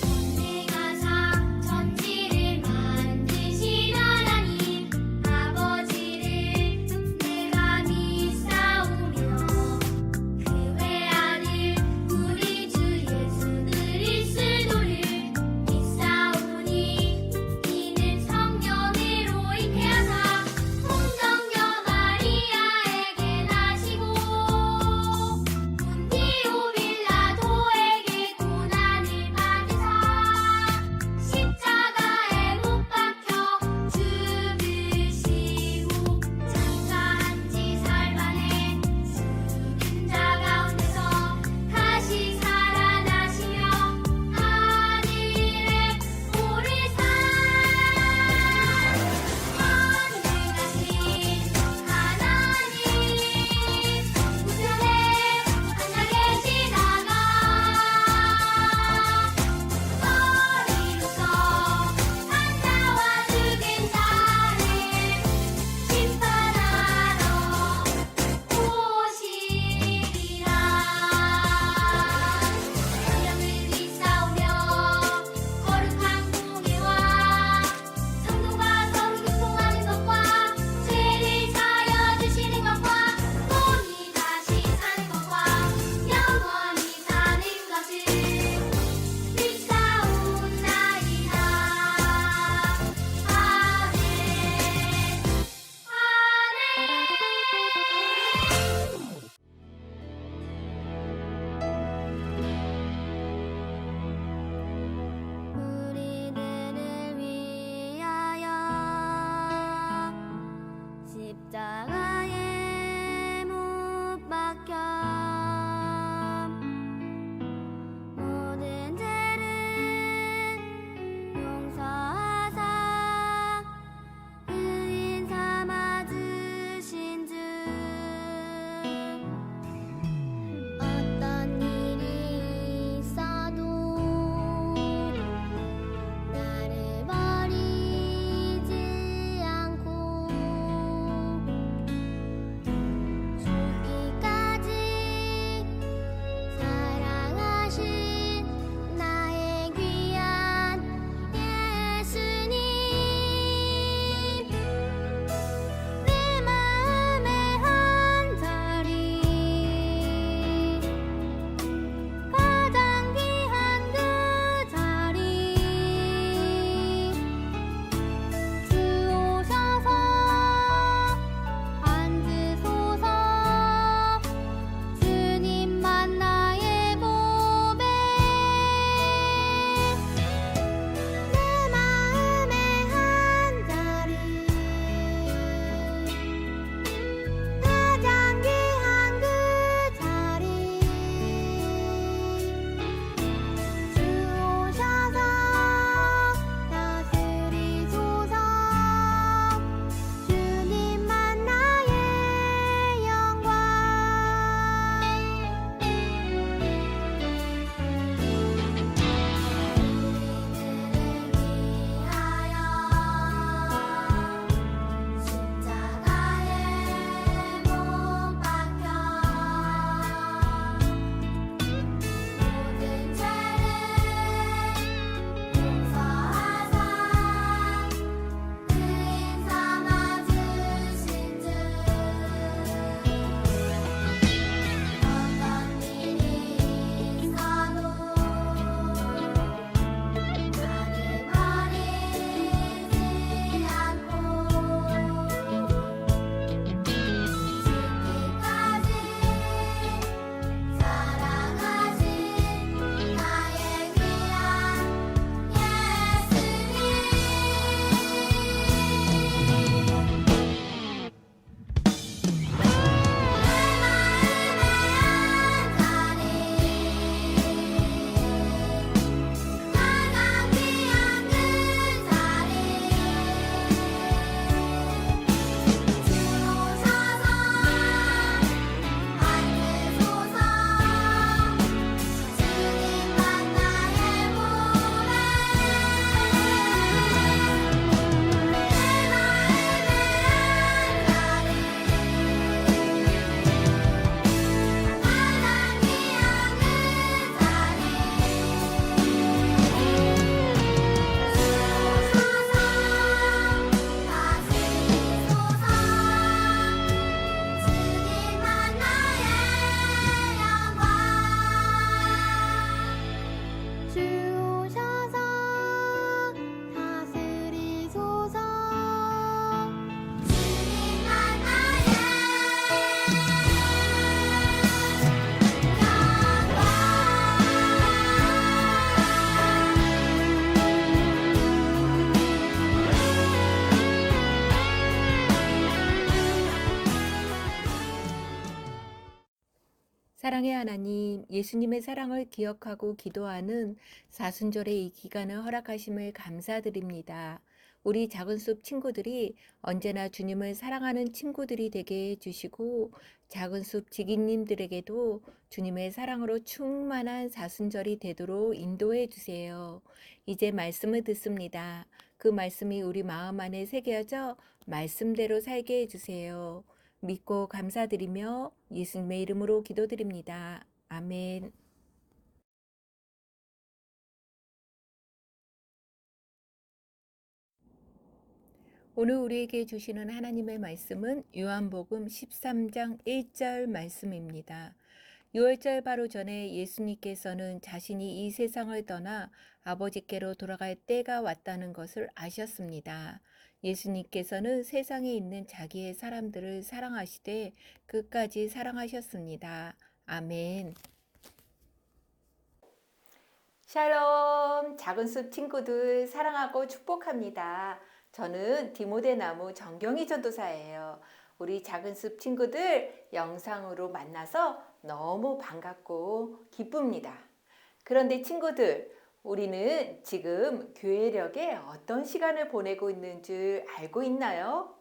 손에 가사 천지를 만드신 사랑의 하나님, 예수님의 사랑을 기억하고 기도하는 사순절의 이 기간을 허락하심을 감사드립니다. 우리 작은 숲 친구들이 언제나 주님을 사랑하는 친구들이 되게 해주시고, 작은 숲 지기님들에게도 주님의 사랑으로 충만한 사순절이 되도록 인도해 주세요. 이제 말씀을 듣습니다. 그 말씀이 우리 마음 안에 새겨져 말씀대로 살게 해주세요. 믿고 감사드리며 예수님의 이름으로 기도드립니다. 아멘. 오늘 우리에게 주시는 하나님의 말씀은 요한복음 13장 1절 말씀입니다. 6월절 바로 전에 예수님께서는 자신이 이 세상을 떠나 아버지께로 돌아갈 때가 왔다는 것을 아셨습니다. 예수님께서는 세상에 있는 자기의 사람들을 사랑하시되 끝까지 사랑하셨습니다. 아멘. 샬롬, 작은 숲 친구들 사랑하고 축복합니다. 저는 디모데나무 정경희 전도사예요. 우리 작은 숲 친구들 영상으로 만나서 너무 반갑고 기쁩니다. 그런데 친구들, 우리는 지금 교회력에 어떤 시간을 보내고 있는 줄 알고 있나요?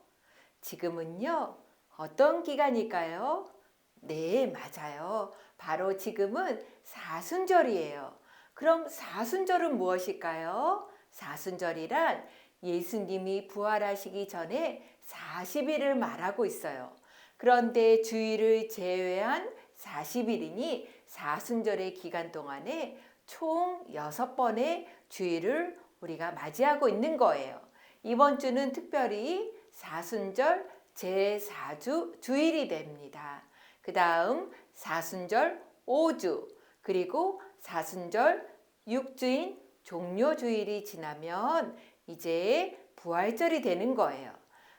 지금은요, 어떤 기간일까요? 네, 맞아요. 바로 지금은 사순절이에요. 그럼 사순절은 무엇일까요? 사순절이란 예수님이 부활하시기 전에 40일을 말하고 있어요. 그런데 주일을 제외한 40일이니 사순절의 기간 동안에 총 6번의 주일을 우리가 맞이하고 있는 거예요. 이번 주는 특별히 사순절 제4주 주일이 됩니다. 그 다음 사순절 5주, 그리고 사순절 6주인 종료주일이 지나면 이제 부활절이 되는 거예요.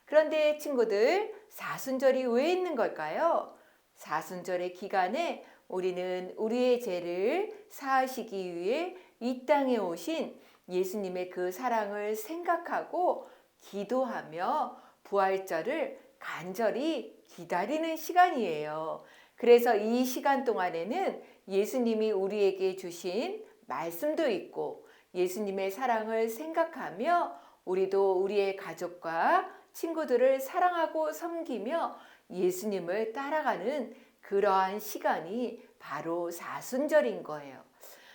그런데 친구들, 사순절이 왜 있는 걸까요? 사순절의 기간에 우리는 우리의 죄를 사하시기 위해 이 땅에 오신 예수님의 그 사랑을 생각하고 기도하며 부활절을 간절히 기다리는 시간이에요. 그래서 이 시간 동안에는 예수님이 우리에게 주신 말씀도 있고 예수님의 사랑을 생각하며 우리도 우리의 가족과 친구들을 사랑하고 섬기며 예수님을 따라가는 그러한 시간이 바로 사순절인 거예요.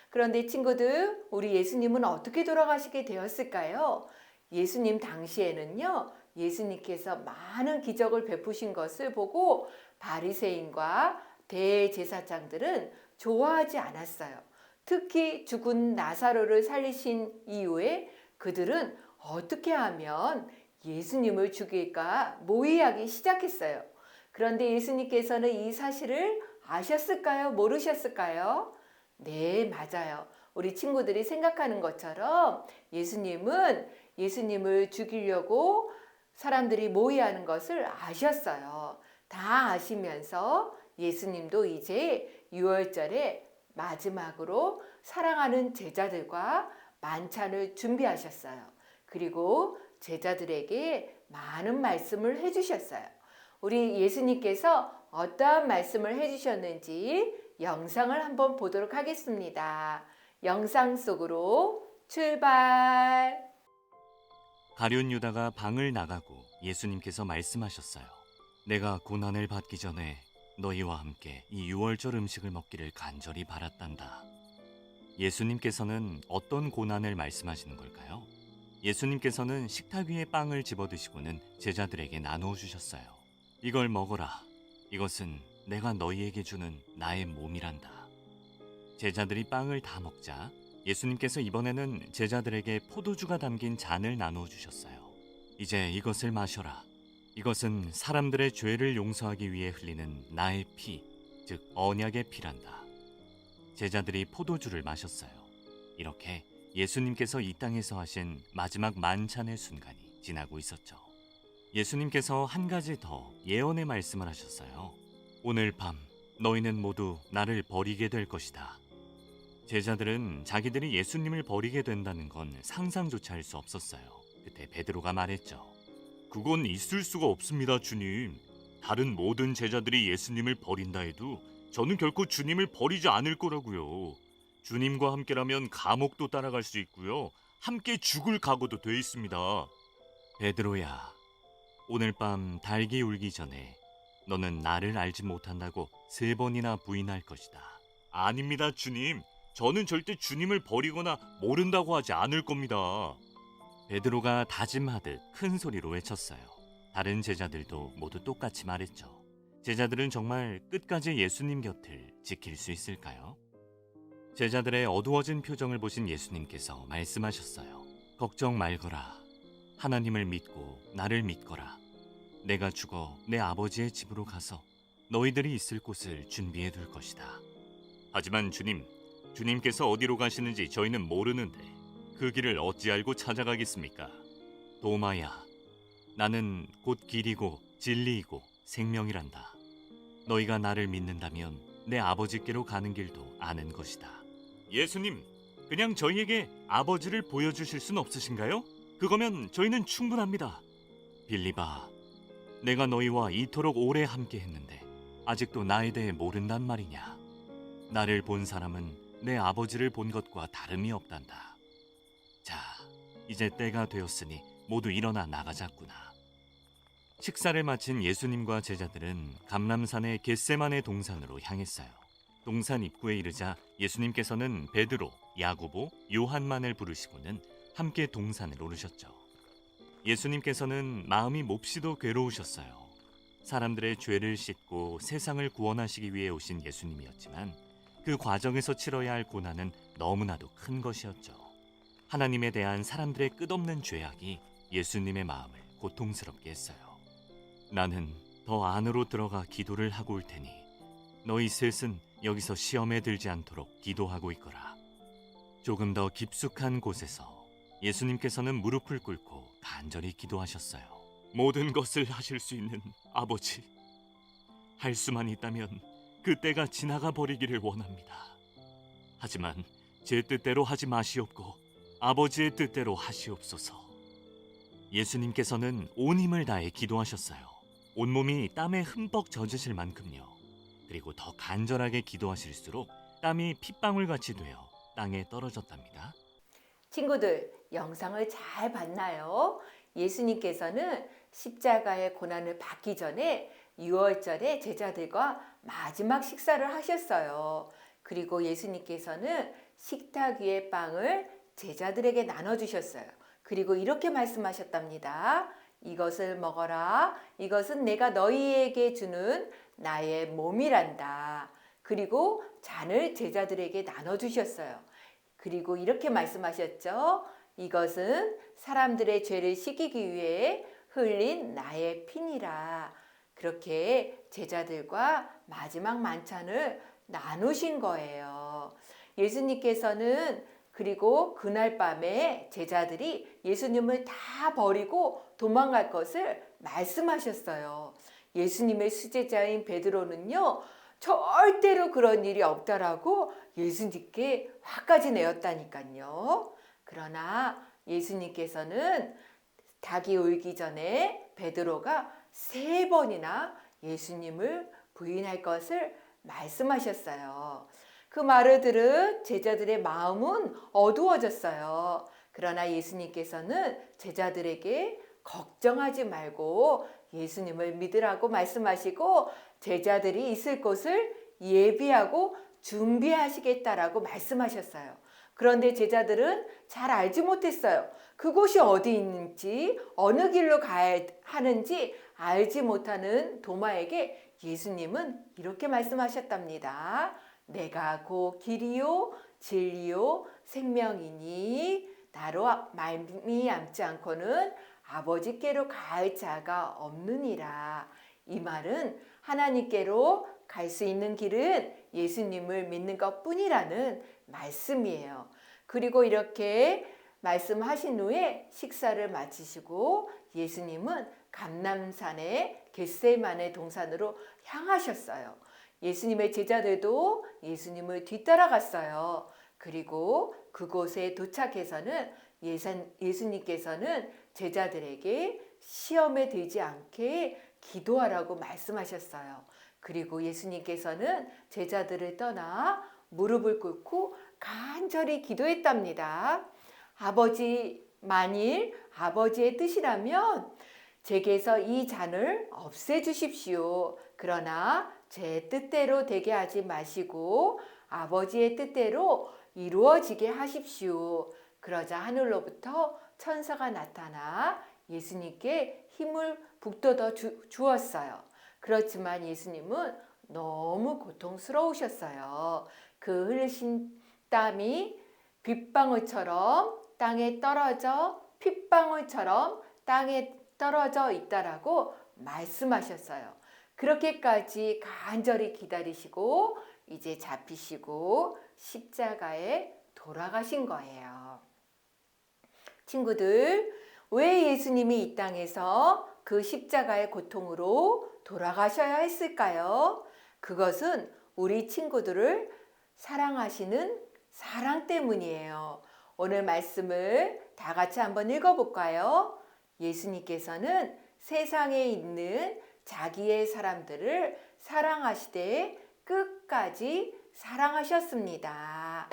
그런데 친구들, 우리 예수님은 어떻게 돌아가시게 되었을까요? 예수님 당시에는요, 예수님께서 많은 기적을 베푸신 것을 보고 바리새인과 대제사장들은 좋아하지 않았어요. 특히 죽은 나사로를 살리신 이후에 그들은 어떻게 하면 예수님을 죽일까 모의하기 시작했어요. 그런데 예수님께서는 이 사실을 아셨을까요? 모르셨을까요? 네, 맞아요. 우리 친구들이 생각하는 것처럼 예수님을 죽이려고 사람들이 모의하는 것을 아셨어요. 다 아시면서 예수님도 이제 6월절에 마지막으로 사랑하는 제자들과 만찬을 준비하셨어요. 그리고 제자들에게 많은 말씀을 해주셨어요. 우리 예수님께서 어떠한 말씀을 해주셨는지 영상을 한번 보도록 하겠습니다. 영상 속으로 출발! 가룟 유다가 방을 나가고 예수님께서 말씀하셨어요. 내가 고난을 받기 전에 너희와 함께 이 유월절 음식을 먹기를 간절히 바랐단다. 예수님께서는 어떤 고난을 말씀하시는 걸까요? 예수님께서는 식탁 위에 빵을 집어 드시고는 제자들에게 나누어 주셨어요. 이걸 먹어라. 이것은 내가 너희에게 주는 나의 몸이란다. 제자들이 빵을 다 먹자 예수님께서 이번에는 제자들에게 포도주가 담긴 잔을 나누어 주셨어요. 이제 이것을 마셔라. 이것은 사람들의 죄를 용서하기 위해 흘리는 나의 피, 즉 언약의 피란다. 제자들이 포도주를 마셨어요. 이렇게 예수님께서 이 땅에서 하신 마지막 만찬의 순간이 지나고 있었죠. 예수님께서 한 가지 더 예언의 말씀을 하셨어요. 오늘 밤 너희는 모두 나를 버리게 될 것이다. 제자들은 자기들이 예수님을 버리게 된다는 건 상상조차 할 수 없었어요. 그때 베드로가 말했죠. 그건 있을 수가 없습니다, 주님. 다른 모든 제자들이 예수님을 버린다 해도 저는 결코 주님을 버리지 않을 거라고요. 주님과 함께라면 감옥도 따라갈 수 있고요. 함께 죽을 각오도 돼 있습니다. 베드로야, 오늘 밤 닭이 울기 전에 너는 나를 알지 못한다고 3번이나 부인할 것이다. 아닙니다, 주님. 저는 절대 주님을 버리거나 모른다고 하지 않을 겁니다. 베드로가 다짐하듯 큰 소리로 외쳤어요. 다른 제자들도 모두 똑같이 말했죠. 제자들은 정말 끝까지 예수님 곁을 지킬 수 있을까요? 제자들의 어두워진 표정을 보신 예수님께서 말씀하셨어요. 걱정 말거라. 하나님을 믿고 나를 믿거라. 내가 죽어 내 아버지의 집으로 가서 너희들이 있을 곳을 준비해 둘 것이다. 하지만 주님께서 어디로 가시는지 저희는 모르는데 그 길을 어찌 알고 찾아가겠습니까? 도마야, 나는 곧 길이고 진리이고 생명이란다. 너희가 나를 믿는다면 내 아버지께로 가는 길도 아는 것이다. 예수님, 그냥 저희에게 아버지를 보여주실 순 없으신가요? 그거면 저희는 충분합니다. 빌립아, 내가 너희와 이토록 오래 함께 했는데 아직도 나에 대해 모른단 말이냐? 나를 본 사람은 내 아버지를 본 것과 다름이 없단다. 자, 이제 때가 되었으니 모두 일어나 나가자꾸나. 식사를 마친 예수님과 제자들은 감람산의 겟세마네 동산으로 향했어요. 동산 입구에 이르자 예수님께서는 베드로, 야고보, 요한만을 부르시고는 함께 동산을 오르셨죠. 예수님께서는 마음이 몹시도 괴로우셨어요. 사람들의 죄를 씻고 세상을 구원하시기 위해 오신 예수님이었지만 그 과정에서 치러야 할 고난은 너무나도 큰 것이었죠. 하나님에 대한 사람들의 끝없는 죄악이 예수님의 마음을 고통스럽게 했어요. 나는 더 안으로 들어가 기도를 하고 올 테니 너희 셋은 여기서 시험에 들지 않도록 기도하고 있거라. 조금 더 깊숙한 곳에서 예수님께서는 무릎을 꿇고 간절히 기도하셨어요. 모든 것을 하실 수 있는 아버지, 할 수만 있다면 그 때가 지나가 버리기를 원합니다. 하지만 제 뜻대로 하지 마시옵고 아버지의 뜻대로 하시옵소서. 예수님께서는 온 힘을 다해 기도하셨어요. 온몸이 땀에 흠뻑 젖으실 만큼요. 그리고 더 간절하게 기도하실수록 땀이 핏방울같이 되어 땅에 떨어졌답니다. 친구들, 영상을 잘 봤나요? 예수님께서는 십자가의 고난을 받기 전에 6월절에 제자들과 마지막 식사를 하셨어요. 그리고 예수님께서는 식탁 위의 빵을 제자들에게 나눠주셨어요. 그리고 이렇게 말씀하셨답니다. 이것을 먹어라. 이것은 내가 너희에게 주는 나의 몸이란다. 그리고 잔을 제자들에게 나눠주셨어요. 그리고 이렇게 말씀하셨죠. 이것은 사람들의 죄를 씻기기 위해 흘린 나의 피니라. 그렇게 제자들과 마지막 만찬을 나누신 거예요. 예수님께서는 그리고 그날 밤에 제자들이 예수님을 다 버리고 도망갈 것을 말씀하셨어요. 예수님의 수제자인 베드로는요, 절대로 그런 일이 없다라고 예수님께 화까지 내었다니까요. 그러나 예수님께서는 닭이 울기 전에 베드로가 3번이나 예수님을 부인할 것을 말씀하셨어요. 그 말을 들은 제자들의 마음은 어두워졌어요. 그러나 예수님께서는 제자들에게 걱정하지 말고 예수님을 믿으라고 말씀하시고 제자들이 있을 곳을 예비하고 준비하시겠다라고 말씀하셨어요. 그런데 제자들은 잘 알지 못했어요. 그곳이 어디 있는지, 어느 길로 가야 하는지 알지 못하는 도마에게 예수님은 이렇게 말씀하셨답니다. 내가 곧 길이요 진리요 생명이니 나로 말미암지 않고는 아버지께로 갈 자가 없느니라. 이 말은 하나님께로 갈 수 있는 길은 예수님을 믿는 것뿐이라는 말씀이에요. 그리고 이렇게 말씀하신 후에 식사를 마치시고 예수님은 감람산의 겟세마네 동산으로 향하셨어요. 예수님의 제자들도 예수님을 뒤따라갔어요. 그리고 그곳에 도착해서는 예수님께서는 제자들에게 시험에 들지 않게 기도하라고 말씀하셨어요. 그리고 예수님께서는 제자들을 떠나 무릎을 꿇고 간절히 기도했답니다. 아버지, 만일 아버지의 뜻이라면 제게서 이 잔을 없애주십시오. 그러나 제 뜻대로 되게 하지 마시고 아버지의 뜻대로 이루어지게 하십시오. 그러자 하늘로부터 천사가 나타나 예수님께 힘을 북돋워 주었어요. 그렇지만 예수님은 너무 고통스러우셨어요. 그 흘리신 땀이 빗방울처럼 땅에 떨어져 핏방울처럼 땅에 떨어져 있다라고 말씀하셨어요. 그렇게까지 간절히 기다리시고 이제 잡히시고 십자가에 돌아가신 거예요. 친구들, 왜 예수님이 이 땅에서 그 십자가의 고통으로 돌아가셔야 했을까요? 그것은 우리 친구들을 사랑하시는 사랑 때문이에요. 오늘 말씀을 다 같이 한번 읽어볼까요? 예수님께서는 세상에 있는 자기의 사람들을 사랑하시되 끝까지 사랑하셨습니다.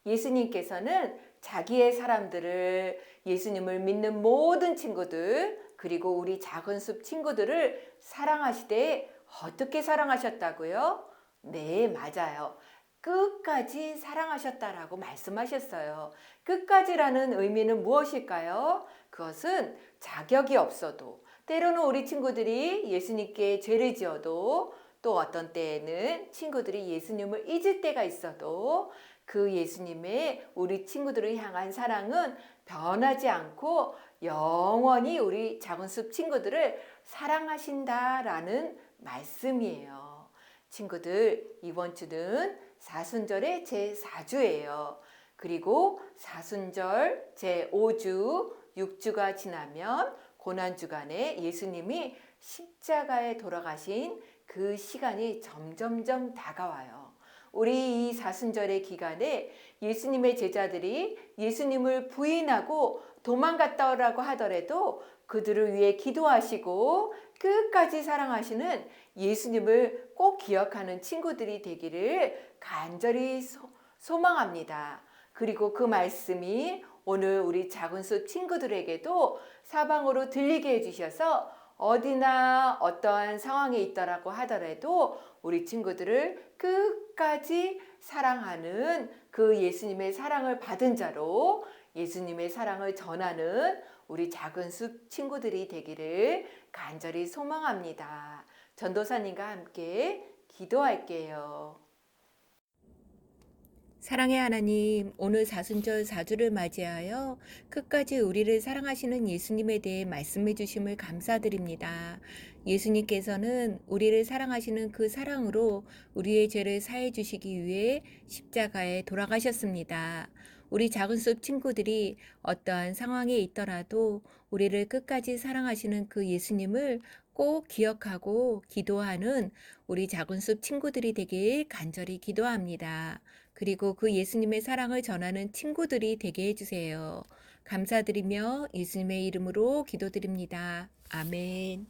예수님께서는 자기의 사람들을, 예수님을 믿는 모든 친구들, 그리고 우리 작은 숲 친구들을 사랑하시되 어떻게 사랑하셨다고요? 네, 맞아요. 끝까지 사랑하셨다라고 말씀하셨어요. 끝까지라는 의미는 무엇일까요? 그것은 자격이 없어도, 때로는 우리 친구들이 예수님께 죄를 지어도, 또 어떤 때에는 친구들이 예수님을 잊을 때가 있어도 그 예수님의 우리 친구들을 향한 사랑은 변하지 않고 영원히 우리 작은 숲 친구들을 사랑하신다라는 말씀이에요. 친구들, 이번 주는 사순절의 제4주예요. 그리고 사순절 제5주, 6주가 지나면 고난주간에 예수님이 십자가에 돌아가신 그 시간이 점점점 다가와요. 우리 이 사순절의 기간에 예수님의 제자들이 예수님을 부인하고 도망갔다라고 하더라도 그들을 위해 기도하시고 끝까지 사랑하시는 예수님을 꼭 기억하는 친구들이 되기를 간절히 소망합니다. 그리고 그 말씀이 오늘 우리 작은 숲 친구들에게도 사방으로 들리게 해주셔서 어디나 어떠한 상황에 있더라고 하더라도 우리 친구들을 끝까지 사랑하는 그 예수님의 사랑을 받은 자로 예수님의 사랑을 전하는 우리 작은 숲 친구들이 되기를 간절히 소망합니다. 전도사님과 함께 기도할게요. 사랑의 하나님, 오늘 사순절 4주를 맞이하여 끝까지 우리를 사랑하시는 예수님에 대해 말씀해 주심을 감사드립니다. 예수님께서는 우리를 사랑하시는 그 사랑으로 우리의 죄를 사해 주시기 위해 십자가에 돌아가셨습니다. 우리 작은 숲 친구들이 어떠한 상황에 있더라도 우리를 끝까지 사랑하시는 그 예수님을 꼭 기억하고 기도하는 우리 작은 숲 친구들이 되길 간절히 기도합니다. 그리고 그 예수님의 사랑을 전하는 친구들이 되게 해주세요. 감사드리며 예수님의 이름으로 기도드립니다. 아멘.